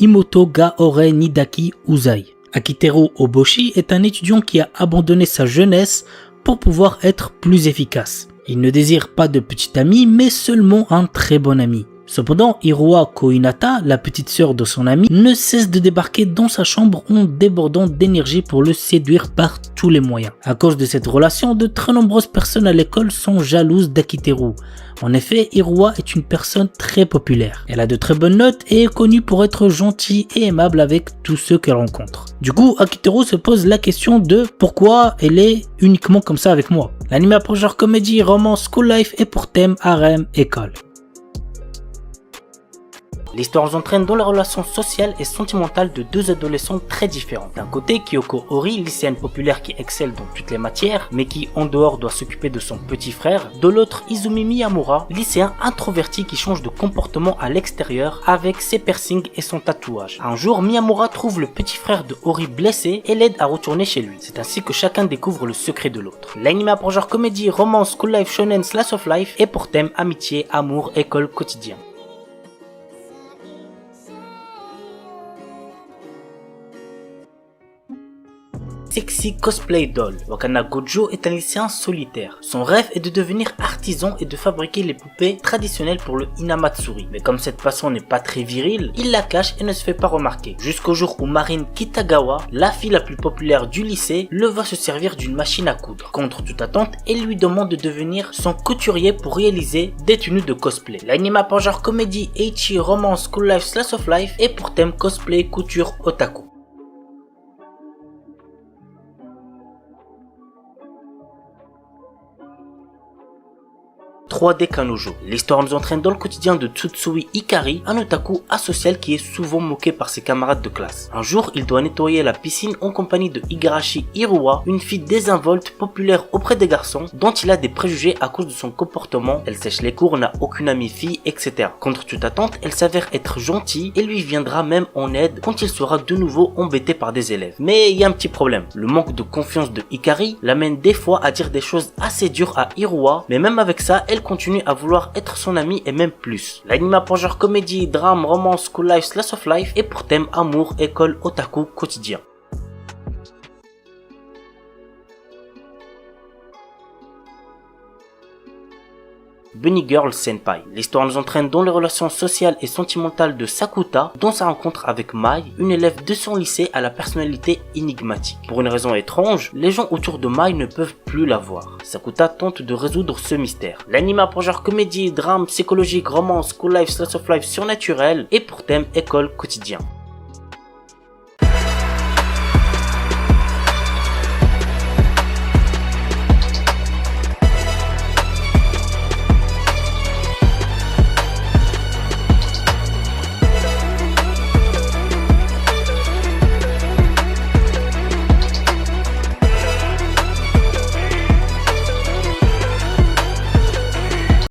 Imoto ga ore nidaki uzai. Akiteru Oboshi est un étudiant qui a abandonné sa jeunesse pour pouvoir être plus efficace. Il ne désire pas de petit ami, mais seulement un très bon ami. Cependant, Hiroa Kohinata, la petite sœur de son ami, ne cesse de débarquer dans sa chambre en débordant d'énergie pour le séduire par tous les moyens. À cause de cette relation, de très nombreuses personnes à l'école sont jalouses d'Akiteru. En effet, Hiroa est une personne très populaire. Elle a de très bonnes notes et est connue pour être gentille et aimable avec tous ceux qu'elle rencontre. Du coup, Akiteru se pose la question de pourquoi elle est uniquement comme ça avec moi. L'anime approche genre comédie, romance, school life et pour thème harem, école. L'histoire nous entraîne dans la relation sociale et sentimentale de deux adolescents très différents. D'un côté, Kyoko Ori, lycéenne populaire qui excelle dans toutes les matières, mais qui en dehors doit s'occuper de son petit frère. De l'autre, Izumi Miyamura, lycéen introverti qui change de comportement à l'extérieur avec ses piercings et son tatouage. Un jour, Miyamura trouve le petit frère de Ori blessé et l'aide à retourner chez lui. C'est ainsi que chacun découvre le secret de l'autre. L'anime a pour genre comédie, romance, school life, shonen, slice of life et pour thème amitié, amour, école, quotidien. Sexy Cosplay Doll. Wakana Gojo est un lycéen solitaire. Son rêve est de devenir artisan et de fabriquer les poupées traditionnelles pour le Hinamatsuri. Mais comme cette passion n'est pas très virile, il la cache et ne se fait pas remarquer. Jusqu'au jour où Marine Kitagawa, la fille la plus populaire du lycée, le voit se servir d'une machine à coudre. Contre toute attente, elle lui demande de devenir son couturier pour réaliser des tenues de cosplay. L'anime a pour genre comédie, ecchi, romance, school life, slice of life et pour thème cosplay, couture, otaku. 3D Kanojo. L'histoire nous entraîne dans le quotidien de Tsutsui Ikari, un otaku asocial qui est souvent moqué par ses camarades de classe. Un jour, il doit nettoyer la piscine en compagnie de Igarashi Hiruwa, une fille désinvolte, populaire auprès des garçons, dont il a des préjugés à cause de son comportement. Elle sèche les cours, n'a aucune amie fille, etc. Contre toute attente, elle s'avère être gentille et lui viendra même en aide quand il sera de nouveau embêté par des élèves. Mais il y a un petit problème. Le manque de confiance de Ikari l'amène des fois à dire des choses assez dures à Hiruwa, mais même avec ça, elle continue à vouloir être son ami et même plus. L'anime a pour genre comédie, drame, romance, school life, slice of life et pour thème amour, école, otaku, quotidien. Bunny Girl Senpai. L'histoire nous entraîne dans les relations sociales et sentimentales de Sakuta, dans sa rencontre avec Mai, une élève de son lycée à la personnalité énigmatique. Pour une raison étrange, les gens autour de Mai ne peuvent plus la voir. Sakuta tente de résoudre ce mystère. L'anime a pour genre comédie, drame, psychologique, romance, school life, slice of life surnaturel et pour thème école, quotidien.